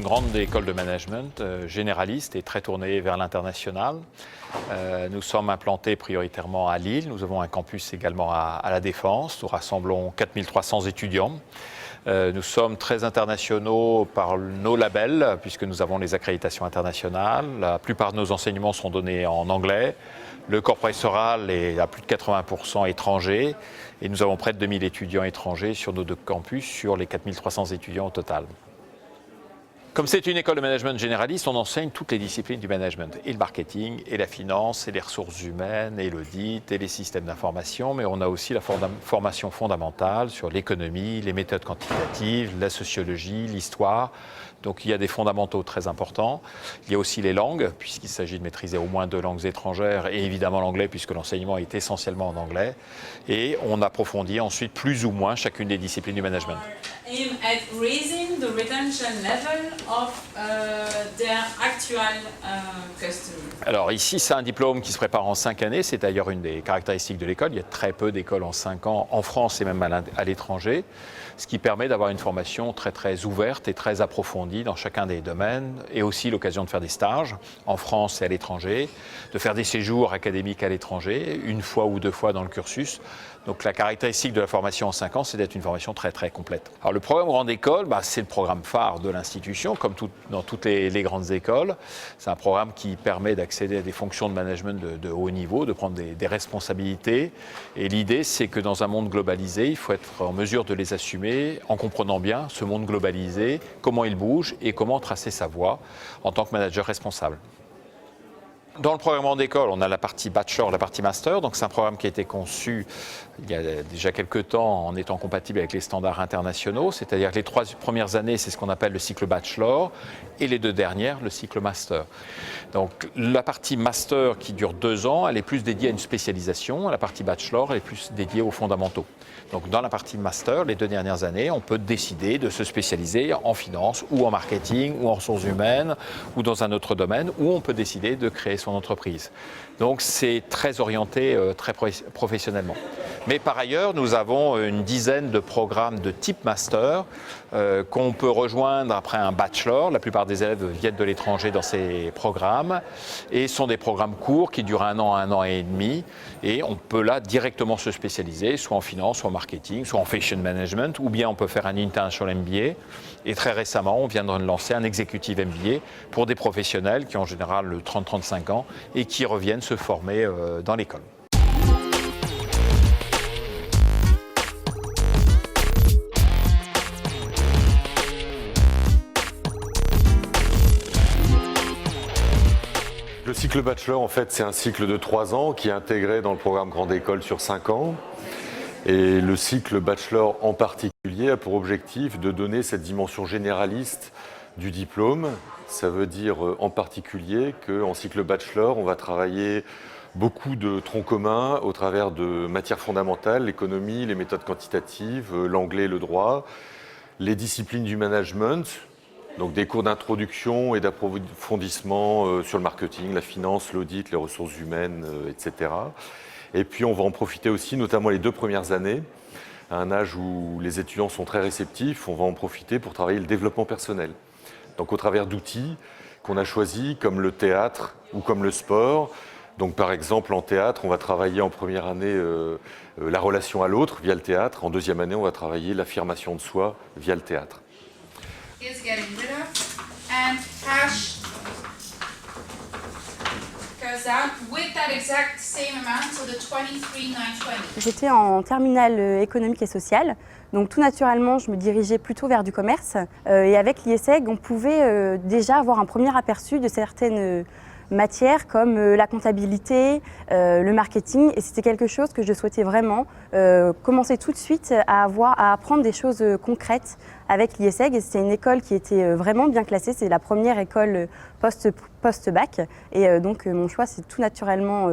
grande école de management généraliste et très tournée vers l'international. Nous sommes implantés prioritairement à Lille. Nous avons un campus également à La Défense. Nous rassemblons 4300 étudiants. Nous sommes très internationaux par nos labels, puisque nous avons les accréditations internationales. La plupart de nos enseignements sont donnés en anglais. Le corporate oral est à plus de 80% étranger. Et nous avons près de 2000 étudiants étrangers sur nos 2 campus, sur les 4300 étudiants au total. Comme c'est une école de management généraliste, on enseigne toutes les disciplines du management, et le marketing, et la finance, et les ressources humaines, et l'audit, et les systèmes d'information, mais on a aussi la formation fondamentale sur l'économie, les méthodes quantitatives, la sociologie, l'histoire. Donc il y a des fondamentaux très importants. Il y a aussi les langues, puisqu'il s'agit de maîtriser au moins 2 langues étrangères, et évidemment l'anglais, puisque l'enseignement est essentiellement en anglais. Et on approfondit ensuite plus ou moins chacune des disciplines du management. Aim at raising the retention level of their actual customers. Alors ici, c'est un diplôme qui se prépare en 5 années. C'est d'ailleurs une des caractéristiques de l'école. Il y a très peu d'écoles en 5 ans, en France et même à l'étranger, ce qui permet d'avoir une formation très ouverte et très approfondie dans chacun des domaines, et aussi l'occasion de faire des stages en France et à l'étranger, de faire des séjours académiques à l'étranger, 1 fois ou 2 fois dans le cursus. Donc la caractéristique de la formation en 5 ans, c'est d'être une formation très complète. Alors le programme Grande École, c'est le programme phare de l'institution, comme dans toutes les grandes écoles. C'est un programme qui permet d'accéder à des fonctions de management de haut niveau, de prendre des responsabilités. Et l'idée, c'est que dans un monde globalisé, il faut être en mesure de les assumer en comprenant bien ce monde globalisé, comment il bouge et comment tracer sa voie en tant que manager responsable. Dans le programme Grande École, on a la partie bachelor, la partie master. Donc c'est un programme qui a été conçu il y a déjà quelques temps en étant compatible avec les standards internationaux. C'est-à-dire que les 3 premières années, c'est ce qu'on appelle le cycle bachelor, et les 2 dernières, le cycle master. Donc la partie master qui dure 2 ans, elle est plus dédiée à une spécialisation. La partie bachelor, elle est plus dédiée aux fondamentaux. Donc dans la partie master, les 2 dernières années, on peut décider de se spécialiser en finance ou en marketing ou en ressources humaines ou dans un autre domaine, ou on peut décider de créer son entreprise. Donc c'est très orienté, très professionnellement. Mais par ailleurs, nous avons une dizaine de programmes de type master qu'on peut rejoindre après un bachelor. La plupart des élèves viennent de l'étranger dans ces programmes et sont des programmes courts qui durent 1 an et demi. Et on peut là directement se spécialiser, soit en finance, soit en marketing, soit en fashion management, ou bien on peut faire un international MBA. Et très récemment, on vient de lancer un executive MBA pour des professionnels qui ont en général 30-35 ans et qui reviennent se former dans l'école. Le cycle bachelor, en fait, c'est un cycle de 3 ans qui est intégré dans le programme Grande École sur 5 ans. Et le cycle bachelor en particulier a pour objectif de donner cette dimension généraliste du diplôme. Ça veut dire en particulier qu'en cycle bachelor, on va travailler beaucoup de troncs communs au travers de matières fondamentales, l'économie, les méthodes quantitatives, l'anglais, le droit, les disciplines du management, donc des cours d'introduction et d'approfondissement sur le marketing, la finance, l'audit, les ressources humaines, etc. Et puis on va en profiter aussi, notamment les 2 premières années, à un âge où les étudiants sont très réceptifs, on va en profiter pour travailler le développement personnel. Donc au travers d'outils qu'on a choisis, comme le théâtre ou comme le sport. Donc par exemple en théâtre, on va travailler en première année la relation à l'autre via le théâtre. En 2e année, on va travailler l'affirmation de soi via le théâtre. Is getting rid of and cash goes out with that exact same amount, so the 23,920. J'étais en terminale économique et sociale, donc tout naturellement je me dirigeais plutôt vers du commerce et avec l'IESEG on pouvait déjà avoir un premier aperçu de certaines matières comme la comptabilité, le marketing, et c'était quelque chose que je souhaitais vraiment commencer tout de suite à apprendre des choses concrètes avec l'IESEG. Et c'était une école qui était vraiment bien classée, c'est la première école post-bac et donc mon choix s'est tout naturellement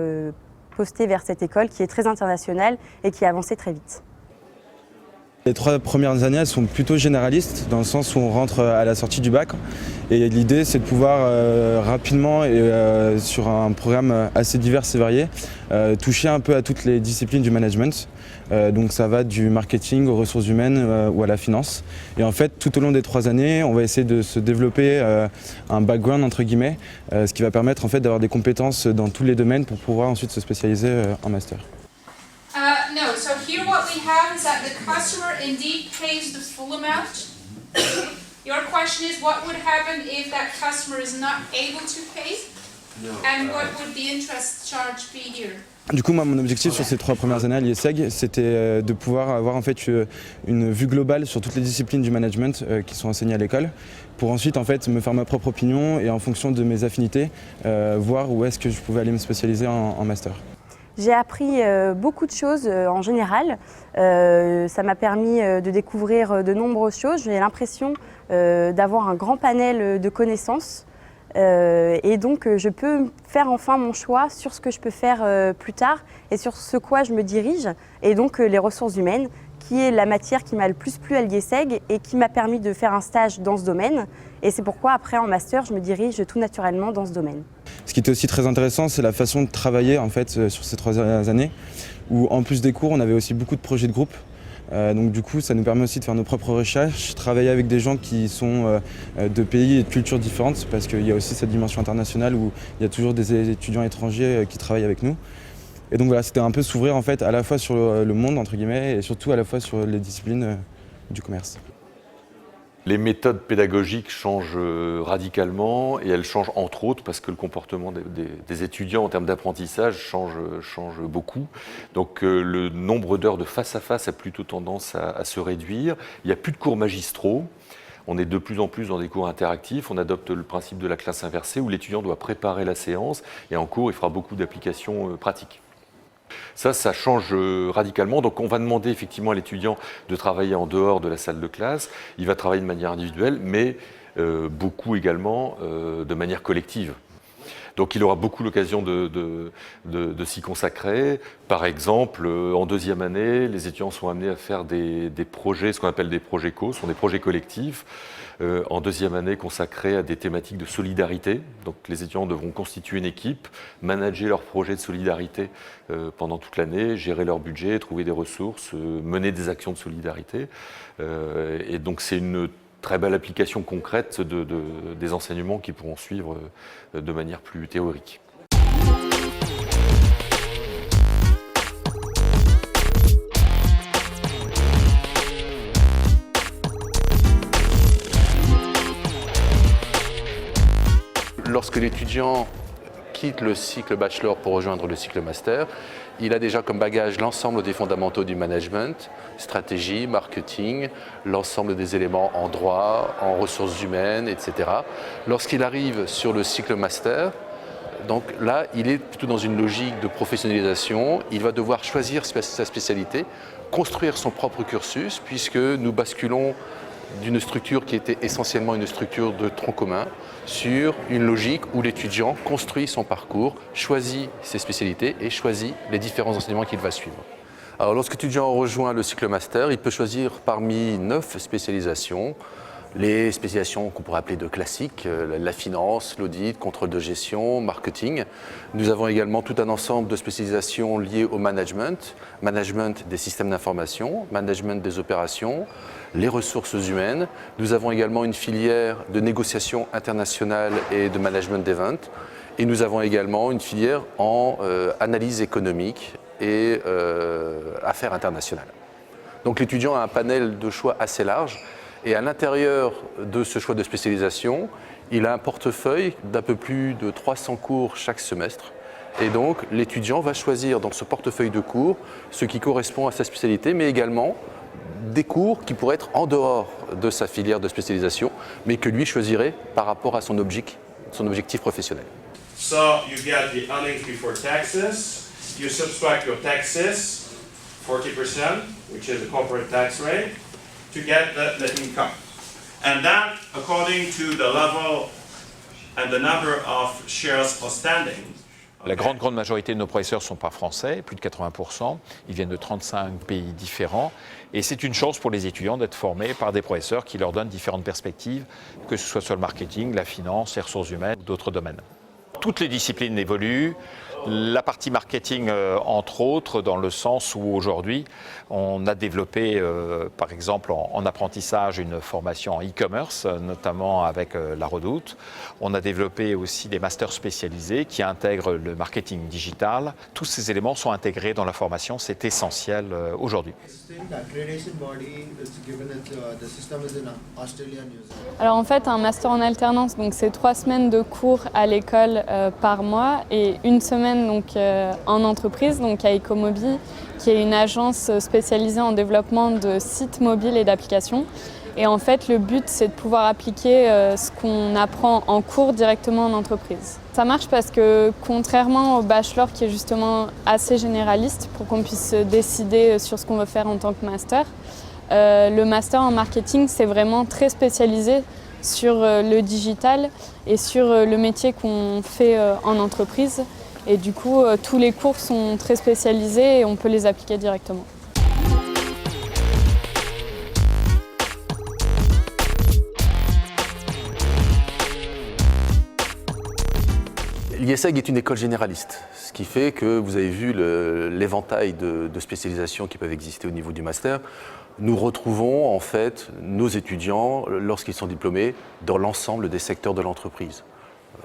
posté vers cette école qui est très internationale et qui a avancé très vite. Les 3 premières années, elles sont plutôt généralistes, dans le sens où on rentre à la sortie du bac. Et l'idée, c'est de pouvoir rapidement, et sur un programme assez divers et varié, toucher un peu à toutes les disciplines du management. Donc ça va du marketing aux ressources humaines ou à la finance. Et en fait, tout au long des 3 années, on va essayer de se développer un background, entre guillemets, ce qui va permettre en fait, d'avoir des compétences dans tous les domaines pour pouvoir ensuite se spécialiser en master. No, so here what we have is that the customer indeed pays the full amount. Your question is what would happen if that customer is not able to pay? And what would the interest charge be here? Du coup, moi, mon objectif sur ces 3 premières années à l'IESEG, c'était de pouvoir avoir en fait une vue globale sur toutes les disciplines du management qui sont enseignées à l'école, pour ensuite en fait me faire ma propre opinion et en fonction de mes affinités, voir où est-ce que je pouvais aller me spécialiser en master. J'ai appris beaucoup de choses en général. Ça m'a permis de découvrir de nombreuses choses. J'ai l'impression d'avoir un grand panel de connaissances. Et donc je peux faire enfin mon choix sur ce que je peux faire plus tard et sur ce quoi je me dirige. Et donc les ressources humaines, qui est la matière qui m'a le plus plu à l'IESEG et qui m'a permis de faire un stage dans ce domaine. Et c'est pourquoi après en master, je me dirige tout naturellement dans ce domaine. Ce qui était aussi très intéressant, c'est la façon de travailler en fait, sur ces 3 dernières années, où en plus des cours, on avait aussi beaucoup de projets de groupe. Donc du coup, ça nous permet aussi de faire nos propres recherches, travailler avec des gens qui sont de pays et de cultures différentes, parce qu'il y a aussi cette dimension internationale où il y a toujours des étudiants étrangers qui travaillent avec nous. Et donc voilà, c'était un peu s'ouvrir en fait à la fois sur le monde entre guillemets et surtout à la fois sur les disciplines du commerce. Les méthodes pédagogiques changent radicalement et elles changent entre autres parce que le comportement des étudiants en termes d'apprentissage change beaucoup. Donc le nombre d'heures de face à face a plutôt tendance à se réduire. Il n'y a plus de cours magistraux. On est de plus en plus dans des cours interactifs. On adopte le principe de la classe inversée où l'étudiant doit préparer la séance et en cours, il fera beaucoup d'applications pratiques. Ça change radicalement. Donc on va demander effectivement à l'étudiant de travailler en dehors de la salle de classe. Il va travailler de manière individuelle, mais beaucoup également de manière collective. Donc il aura beaucoup l'occasion de s'y consacrer. Par exemple, en 2e année, les étudiants sont amenés à faire des projets, ce qu'on appelle des projets co, ce sont des projets collectifs. En 2e année, consacrés à des thématiques de solidarité. Donc les étudiants devront constituer une équipe, manager leurs projets de solidarité pendant toute l'année, gérer leur budget, trouver des ressources, mener des actions de solidarité. Et donc c'est une très belle application concrète des enseignements qui pourront suivre de manière plus théorique. Lorsque l'étudiant quitte le cycle bachelor pour rejoindre le cycle master, il a déjà comme bagage l'ensemble des fondamentaux du management, stratégie, marketing, l'ensemble des éléments en droit, en ressources humaines, etc. Lorsqu'il arrive sur le cycle master, donc là, il est plutôt dans une logique de professionnalisation. Il va devoir choisir sa spécialité, construire son propre cursus, puisque nous basculons d'une structure qui était essentiellement une structure de tronc commun sur une logique où l'étudiant construit son parcours, choisit ses spécialités et choisit les différents enseignements qu'il va suivre. Alors lorsque l'étudiant rejoint le cycle master, il peut choisir parmi 9 spécialisations. Les spécialisations qu'on pourrait appeler de classiques, la finance, l'audit, contrôle de gestion, marketing. Nous avons également tout un ensemble de spécialisations liées au management, management des systèmes d'information, management des opérations, les ressources humaines. Nous avons également une filière de négociation internationale et de management d'event. Et nous avons également une filière en analyse économique et affaires internationales. Donc l'étudiant a un panel de choix assez large. Et à l'intérieur de ce choix de spécialisation, il a un portefeuille d'un peu plus de 300 cours chaque semestre. Et donc, l'étudiant va choisir dans ce portefeuille de cours ce qui correspond à sa spécialité, mais également des cours qui pourraient être en dehors de sa filière de spécialisation, mais que lui choisirait par rapport à son objectif professionnel. So you get the earnings before taxes, you subtract your taxes, 40%, which is the corporate tax rate, to get the net income. And that, according to the level and the number of shares outstanding, La grande majorité de nos professeurs ne sont pas français, plus de 80%. Ils viennent de 35 pays différents. Et c'est une chance pour les étudiants d'être formés par des professeurs qui leur donnent différentes perspectives, que ce soit sur le marketing, la finance, les ressources humaines ou d'autres domaines. Toutes les disciplines évoluent. La partie marketing, entre autres, dans le sens où aujourd'hui, on a développé, par exemple, en apprentissage, une formation en e-commerce, notamment avec la Redoute. On a développé aussi des masters spécialisés qui intègrent le marketing digital. Tous ces éléments sont intégrés dans la formation, c'est essentiel aujourd'hui. Alors en fait, un master en alternance, donc c'est 3 semaines de cours à l'école par mois et 1 semaine donc, en entreprise, donc à Ecomobi, qui est une agence spécialisée en développement de sites mobiles et d'applications. Et en fait, le but, c'est de pouvoir appliquer ce qu'on apprend en cours directement en entreprise. Ça marche parce que, contrairement au bachelor qui est justement assez généraliste pour qu'on puisse décider sur ce qu'on veut faire en tant que master, le master en marketing, c'est vraiment très spécialisé sur le digital et sur le métier qu'on fait en entreprise. Et du coup, tous les cours sont très spécialisés et on peut les appliquer directement. L'IESEG est une école généraliste, ce qui fait que vous avez vu l'éventail de spécialisations qui peuvent exister au niveau du master. Nous retrouvons en fait nos étudiants, lorsqu'ils sont diplômés, dans l'ensemble des secteurs de l'entreprise.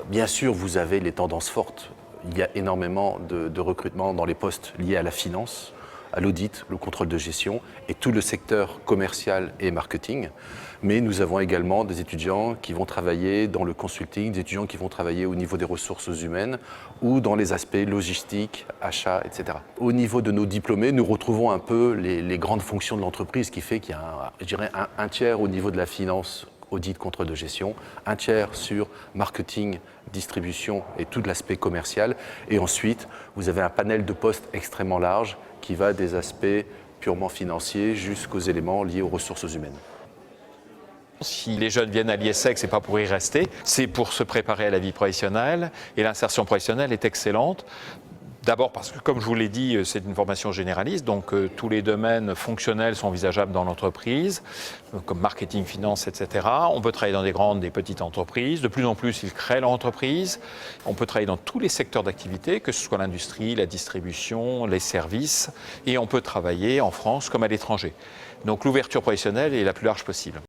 Bien sûr, vous avez les tendances fortes. Il y a énormément de recrutement dans les postes liés à la finance, à l'audit, le contrôle de gestion et tout le secteur commercial et marketing. Mais nous avons également des étudiants qui vont travailler dans le consulting, des étudiants qui vont travailler au niveau des ressources humaines ou dans les aspects logistiques, achats, etc. Au niveau de nos diplômés, nous retrouvons un peu les grandes fonctions de l'entreprise qui fait qu'il y a, je dirais, un tiers au niveau de la finance, audit, contrôle de gestion, un tiers sur marketing, distribution et tout l'aspect commercial. Et ensuite, vous avez un panel de postes extrêmement large qui va des aspects purement financiers jusqu'aux éléments liés aux ressources humaines. Si les jeunes viennent à l'IESEG, ce n'est pas pour y rester, c'est pour se préparer à la vie professionnelle. Et l'insertion professionnelle est excellente. D'abord parce que, comme je vous l'ai dit, c'est une formation généraliste, donc tous les domaines fonctionnels sont envisageables dans l'entreprise, comme marketing, finance, etc. On peut travailler dans des grandes, des petites entreprises. De plus en plus, ils créent leur entreprise. On peut travailler dans tous les secteurs d'activité, que ce soit l'industrie, la distribution, les services. Et on peut travailler en France comme à l'étranger. Donc l'ouverture professionnelle est la plus large possible.